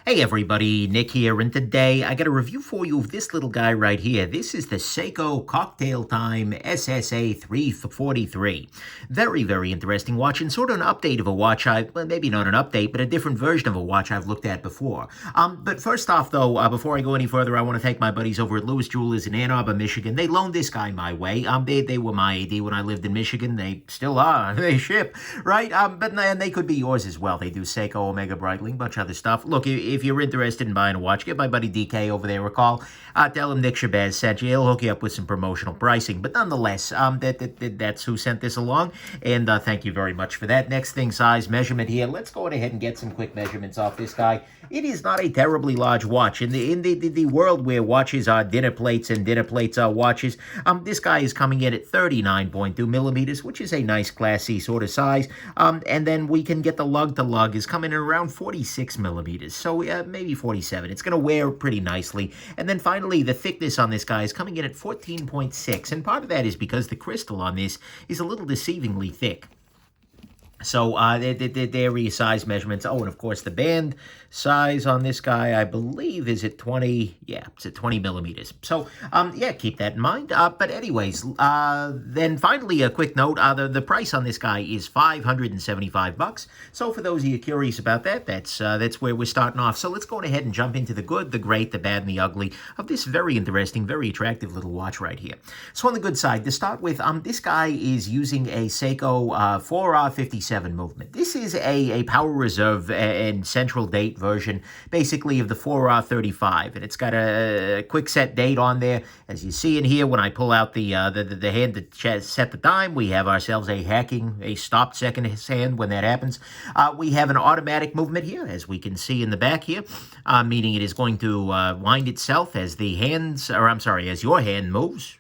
Hey everybody, Nick here, and today I got a review for you of this little guy right here. This is the Seiko Cocktail Time SSA343. Very, very interesting watch, and sort of an update of a watch well, maybe not an update, but a different version of a watch I've looked at before. But first off, though, before I go any further, I want to thank my buddies over at Lewis Jewelers in Ann Arbor, Michigan. They loaned this guy my way. They were my AD when I lived in Michigan. They still are. They ship, right? But they could be yours as well. They do Seiko, Omega Breitling, bunch of other stuff. Look, if you're interested in buying a watch, give my buddy DK over there a call. Tell him Nick Shabazz sent you. He'll hook you up with some promotional pricing. But nonetheless, that's who sent this along, and thank you very much for that. Next thing, size measurement here. Let's go ahead and get some quick measurements off this guy. It is not a terribly large watch. In the world where watches are dinner plates and dinner plates are watches, this guy is coming in at 39.2 millimeters, which is a nice Class C sort of size. And then we can get the lug to lug is coming in around 46 millimeters. So maybe 47. It's going to wear pretty nicely. And then finally, the thickness on this guy is coming in at 14.6. And part of that is because the crystal on this is a little deceivingly thick. So there are your size measurements. Oh, and of course the band size on this guy, I believe, is at 20. Yeah, it's at 20 millimeters. So yeah, keep that in mind. But anyways, then finally a quick note: the price on this guy is $575. So for those of you curious about that, that's where we're starting off. So let's go ahead and jump into the good, the great, the bad, and the ugly of this very interesting, very attractive little watch right here. So on the good side, to start with, this guy is using a Seiko 4R57 movement. This is a power reserve and central date version, basically, of the 4R35, and it's got a quick set date on there. As you see in here, when I pull out the hand to set the time, we have ourselves a stopped second hand when that happens. We have an automatic movement here, as we can see in the back here, meaning it is going to wind itself as the hands, or I'm sorry, as your hand moves.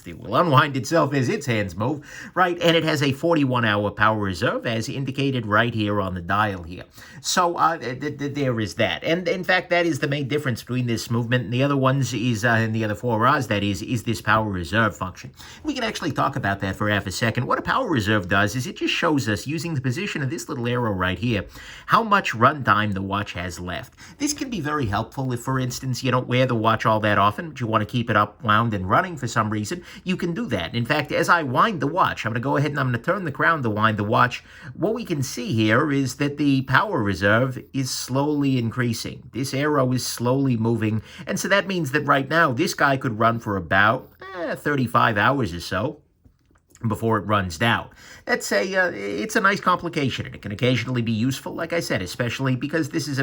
It will unwind itself as its hands move, right? And it has a 41-hour power reserve, as indicated right here on the dial here. So there is that. And in fact, that is the main difference between this movement and the other ones is, and the other 4Rs, that is this power reserve function. We can actually talk about that for half a second. What a power reserve does is it just shows us, using the position of this little arrow right here, how much runtime the watch has left. This can be very helpful if, for instance, you don't wear the watch all that often, but you want to keep it up, wound, and running for some reason. You can do that. In fact, as I wind the watch, I'm going to go ahead and I'm going to turn the crown to wind the watch. What we can see here is that the power reserve is slowly increasing. This arrow is slowly moving, and so that means that right now this guy could run for about 35 hours or so before it runs down. It's a nice complication, and it can occasionally be useful, like I said, especially because this is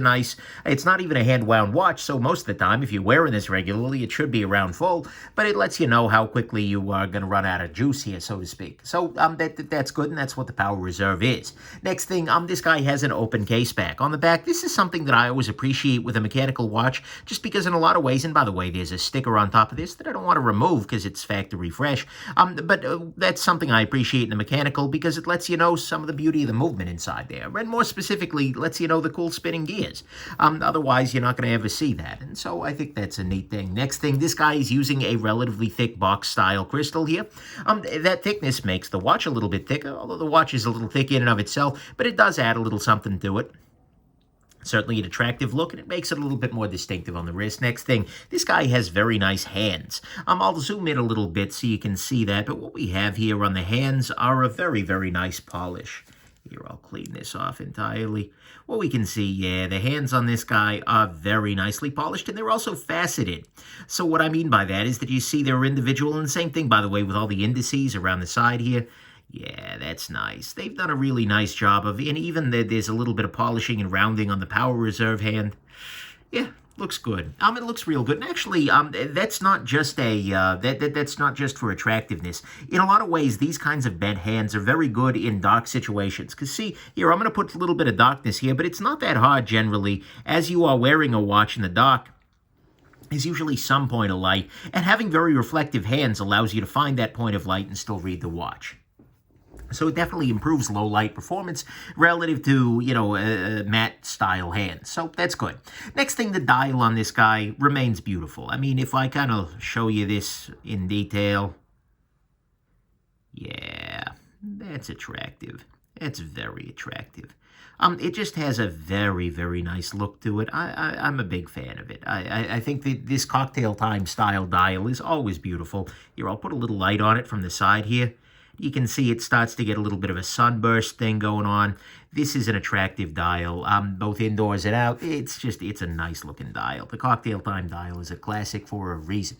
it's not even a hand-wound watch, so most of the time, if you're wearing this regularly, it should be around full, but it lets you know how quickly you are going to run out of juice here, so to speak. So that's good, and that's what the power reserve is. Next thing, this guy has an open case back. On the back, this is something that I always appreciate with a mechanical watch, just because in a lot of ways, and by the way, there's a sticker on top of this that I don't want to remove because it's factory fresh, but that's something I appreciate in the mechanical because it lets you know some of the beauty of the movement inside there, and more specifically, lets you know the cool spinning gears. Otherwise, you're not going to ever see that, and so I think that's a neat thing. Next thing, this guy is using a relatively thick box-style crystal here. That thickness makes the watch a little bit thicker, although the watch is a little thick in and of itself, but it does add a little something to it. Certainly an attractive look, and it makes it a little bit more distinctive on the wrist. Next thing, this guy has very nice hands. I'll zoom in a little bit so you can see that, but what we have here on the hands are a very, very nice polish. Here, I'll clean this off entirely. What we can see, yeah, the hands on this guy are very nicely polished, and they're also faceted. So what I mean by that is that you see they're individual, and the same thing, by the way, with all the indices around the side here. Yeah, that's nice. They've done a really nice job of, and even there's a little bit of polishing and rounding on the power reserve hand. Yeah, looks good. It looks real good. And actually, that's not just that's not just for attractiveness. In a lot of ways, these kinds of bent hands are very good in dark situations. Because see, here, I'm going to put a little bit of darkness here, but it's not that hard generally. As you are wearing a watch in the dark, is usually some point of light, and having very reflective hands allows you to find that point of light and still read the watch. So it definitely improves low light performance relative to, matte style hands. So that's good. Next thing, the dial on this guy remains beautiful. I mean, if I kind of show you this in detail, yeah, that's attractive. It's very attractive. It just has a very, very nice look to it. I'm a big fan of it. I think that this cocktail time style dial is always beautiful. Here, I'll put a little light on it from the side here. You can see it starts to get a little bit of a sunburst thing going on. This is an attractive dial, both indoors and out. It's a nice looking dial. The cocktail time dial is a classic for a reason.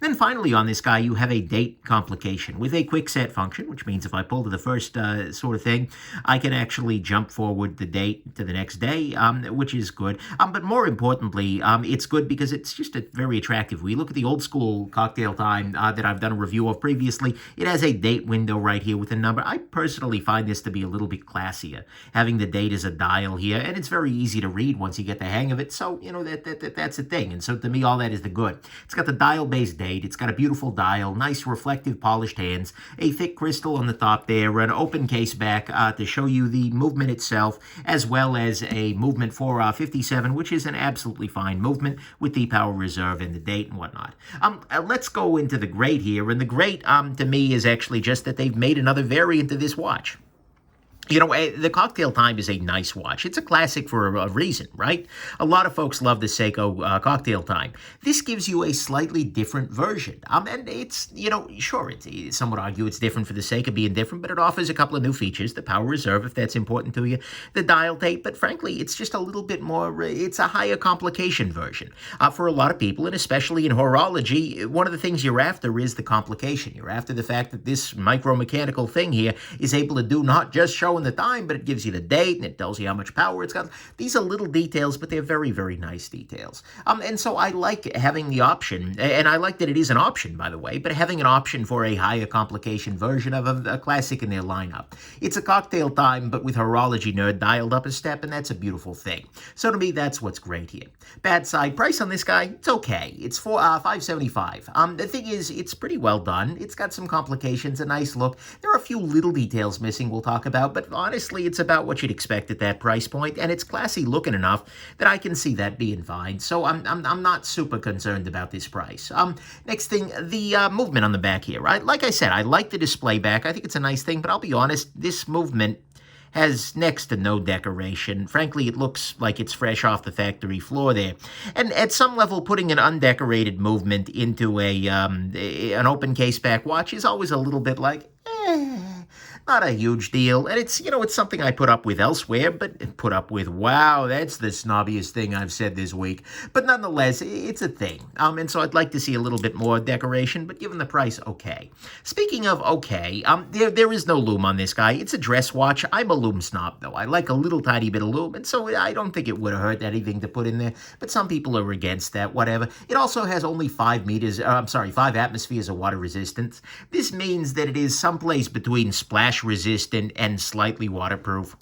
Then finally on this guy, you have a date complication with a quick set function, which means if I pull to the first sort of thing, I can actually jump forward the date to the next day, which is good. But more importantly, it's good because it's just very attractive. We look at the old school cocktail time that I've done a review of previously. It has a date window right here with a number. I personally find this to be a little bit classier, having the date as a dial here, and it's very easy to read once you get the hang of it. So, you know, that's the thing. And so to me, all that is the good. It's got the dial-based date. It's got a beautiful dial, nice reflective polished hands, a thick crystal on the top there, an open case back to show you the movement itself, as well as a movement for 57, which is an absolutely fine movement with the power reserve and the date and whatnot. Let's go into the great here, and the great to me is actually just that they've made another variant of this watch. You know, the Cocktail Time is a nice watch. It's a classic for a reason, right? A lot of folks love the Seiko Cocktail Time. This gives you a slightly different version. And it's, you know, sure, some would argue it's different for the sake of being different, but it offers a couple of new features. The power reserve, if that's important to you, the dial date, but frankly, it's just a little bit more, it's a higher complication version. For a lot of people, and especially in horology, one of the things you're after is the complication. You're after the fact that this micro-mechanical thing here is able to do not just show the time, but it gives you the date and it tells you how much power it's got. These are little details, but they're very, very nice details. And so I like having the option, and I like that it is an option, by the way, but having an option for a higher complication version of a classic in their lineup. It's a Cocktail Time, but with Horology Nerd dialed up a step, and that's a beautiful thing. So to me, that's what's great here. Bad side price on this guy, it's okay. It's for $575. The thing is, it's pretty well done. It's got some complications, a nice look. There are a few little details missing we'll talk about, but honestly, it's about what you'd expect at that price point, and it's classy looking enough that I can see that being fine. So I'm not super concerned about this price. Next thing, the movement on the back here. Right, like I said, I like the display back. I think it's a nice thing, but I'll be honest, this movement has next to no decoration. Frankly, it looks like it's fresh off the factory floor there. And at some level, putting an undecorated movement into an open case back watch is always a little bit like, not a huge deal, and it's, you know, it's something I put up with elsewhere, but wow, that's the snobbiest thing I've said this week. But nonetheless, it's a thing. And so I'd like to see a little bit more decoration, but given the price, okay. Speaking of okay, there is no lume on this guy. It's a dress watch. I'm a lume snob, though. I like a little tiny bit of lume, and so I don't think it would have hurt anything to put in there, but some people are against that, whatever. It also has only 5 atmospheres of water resistance. This means that it is someplace between splash resistant and slightly waterproof.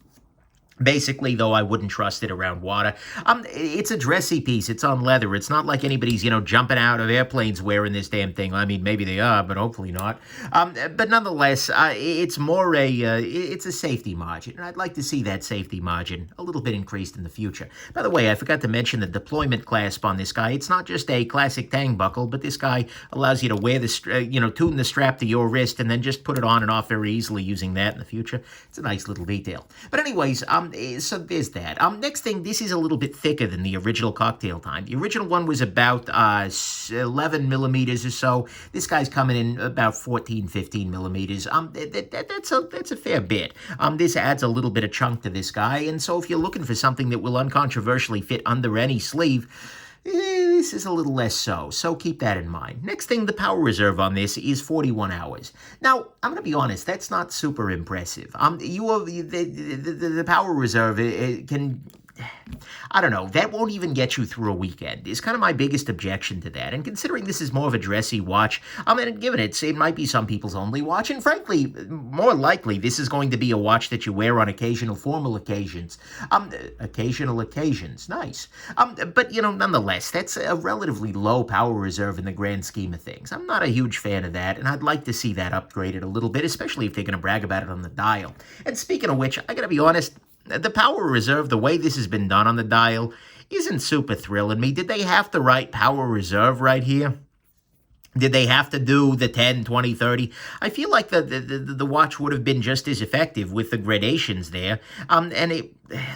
Basically, though, I wouldn't trust it around water. It's a dressy piece. It's on leather. It's not like anybody's, you know, jumping out of airplanes wearing this damn thing. I mean, maybe they are, but hopefully not. But nonetheless, it's more it's a safety margin. And I'd like to see that safety margin a little bit increased in the future. By the way, I forgot to mention the deployment clasp on this guy. It's not just a classic tang buckle, but this guy allows you to wear the, tune the strap to your wrist and then just put it on and off very easily using that in the future. It's a nice little detail. But anyways, so there's that. Next thing, this is a little bit thicker than the original Cocktail Time. The original one was about 11 millimeters or so. This guy's coming in about 14, 15 millimeters. That's a fair bit. This adds a little bit of chunk to this guy, and so if you're looking for something that will uncontroversially fit under any sleeve, this is a little less so keep that in mind. Next thing, the power reserve on this is 41 hours. Now, I'm going to be honest, that's not super impressive. The power reserve can, I don't know, that won't even get you through a weekend. Is kind of my biggest objection to that. And considering this is more of a dressy watch, I'm going to give it might be some people's only watch. And frankly, more likely, this is going to be a watch that you wear on occasional formal occasions. Occasional occasions, nice. But, nonetheless, that's a relatively low power reserve in the grand scheme of things. I'm not a huge fan of that, and I'd like to see that upgraded a little bit, especially if they're going to brag about it on the dial. And speaking of which, I got to be honest, the power reserve, the way this has been done on the dial, isn't super thrilling me. Did they have to write power reserve right here? Did they have to do the 10, 20, 30? I feel like the watch would have been just as effective with the gradations there. And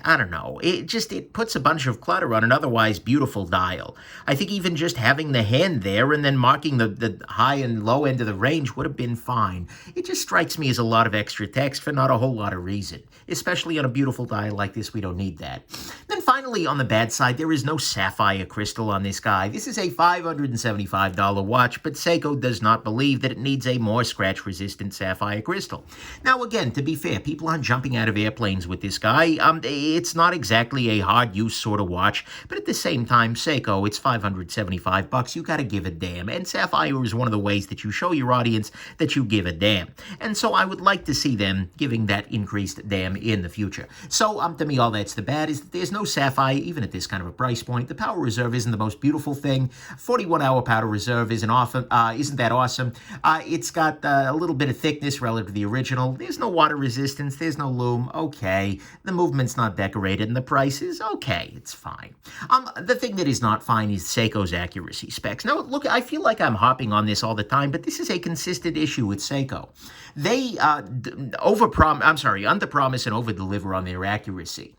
I don't know, it puts a bunch of clutter on an otherwise beautiful dial. I think even just having the hand there and then marking the high and low end of the range would have been fine. It just strikes me as a lot of extra text for not a whole lot of reason. Especially on a beautiful dial like this, we don't need that. Then finally, on the bad side, there is no Sapphire Crystal on this guy. This is a $575 watch, but Seiko does not believe that it needs a more scratch-resistant Sapphire Crystal. Now, again, to be fair, people aren't jumping out of airplanes with this guy. It's not exactly a hard-use sort of watch, but at the same time, Seiko, it's $575. You gotta give a damn, and Sapphire is one of the ways that you show your audience that you give a damn. And so I would like to see them giving that increased damn in the future. So, to me, all that's the bad is that there's no Sapphire, even at this kind of a price point. The power reserve isn't the most beautiful thing. 41-hour powder reserve isn't that awesome. It's got a little bit of thickness relative to the original. There's no water resistance. There's no lume. Okay. The movement's not decorated, and the price is okay. It's fine. The thing that is not fine is Seiko's accuracy specs. Now, look, I feel like I'm hopping on this all the time, but this is a consistent issue with Seiko. They underpromise and overdeliver on their accuracy.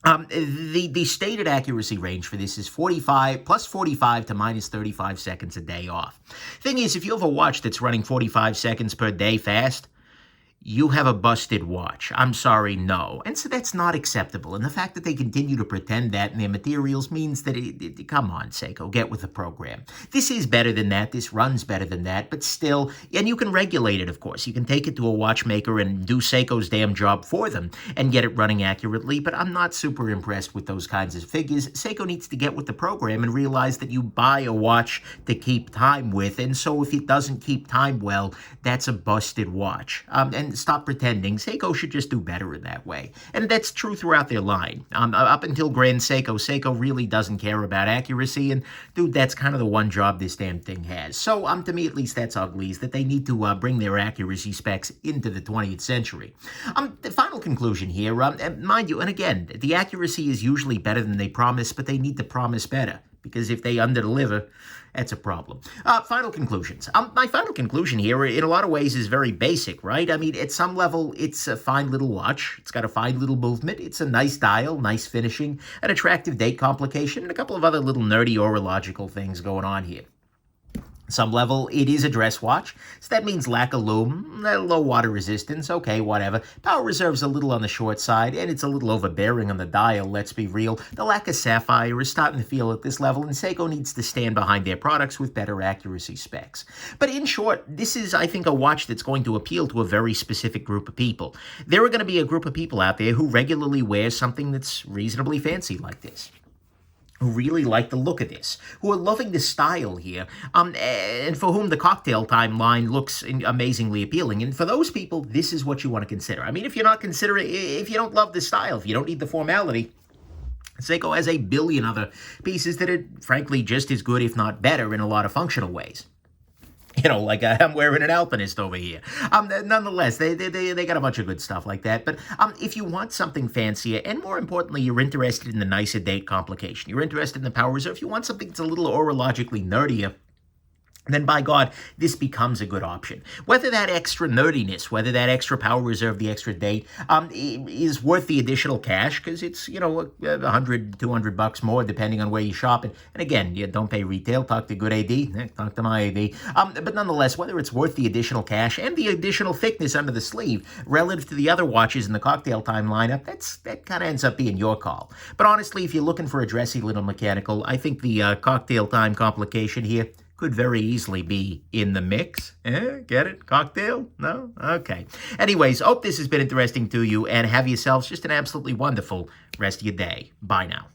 The stated accuracy range for this is 45 to minus 35 seconds a day off. Thing is, if you have a watch that's running 45 seconds per day fast, you have a busted watch. I'm sorry, no. And so that's not acceptable. And the fact that they continue to pretend that in their materials means that, come on, Seiko, get with the program. This is better than that. This runs better than that. But still, and you can regulate it, of course. You can take it to a watchmaker and do Seiko's damn job for them and get it running accurately. But I'm not super impressed with those kinds of figures. Seiko needs to get with the program and realize that you buy a watch to keep time with. And so if it doesn't keep time well, that's a busted watch. And stop pretending. Seiko should just do better in that way. And that's true throughout their line. Up until Grand Seiko, Seiko really doesn't care about accuracy, and dude, that's kind of the one job this damn thing has. So, to me at least, that's ugly, is that they need to bring their accuracy specs into the 20th century. The final conclusion here, mind you, and again, the accuracy is usually better than they promise, but they need to promise better, because if they underdeliver, that's a problem. Final conclusions. My final conclusion here, in a lot of ways, is very basic, right? I mean, at some level, it's a fine little watch. It's got a fine little movement. It's a nice dial, nice finishing, an attractive date complication, and a couple of other little nerdy horological things going on here. Some level, it is a dress watch, so that means lack of lume, low water resistance, okay, whatever. Power reserve's a little on the short side, and it's a little overbearing on the dial, let's be real. The lack of Sapphire is starting to feel at this level, and Seiko needs to stand behind their products with better accuracy specs. But in short, this is, I think, a watch that's going to appeal to a very specific group of people. There are going to be a group of people out there who regularly wear something that's reasonably fancy like this, who really like the look of this, who are loving the style here, and for whom the cocktail time line looks amazingly appealing. And for those people, this is what you want to consider. I mean, if you don't love the style, if you don't need the formality, Seiko has a billion other pieces that are, frankly, just as good, if not better, in a lot of functional ways. You know, like I'm wearing an alpinist over here. Nonetheless, they got a bunch of good stuff like that. But if you want something fancier, and more importantly, you're interested in the nicer date complication, you're interested in the power reserve, if you want something that's a little horologically nerdier, then by God, this becomes a good option. Whether that extra nerdiness, whether that extra power reserve, the extra date, is worth the additional cash, because it's, $100, $200 more, depending on where you shop. And again, you don't pay retail, talk to good AD, talk to my AD. But nonetheless, whether it's worth the additional cash and the additional thickness under the sleeve, relative to the other watches in the cocktail time lineup, that kind of ends up being your call. But honestly, if you're looking for a dressy little mechanical, I think the cocktail time complication here could very easily be in the mix. Get it? Cocktail? No? Okay. Anyways, hope this has been interesting to you, and have yourselves just an absolutely wonderful rest of your day. Bye now.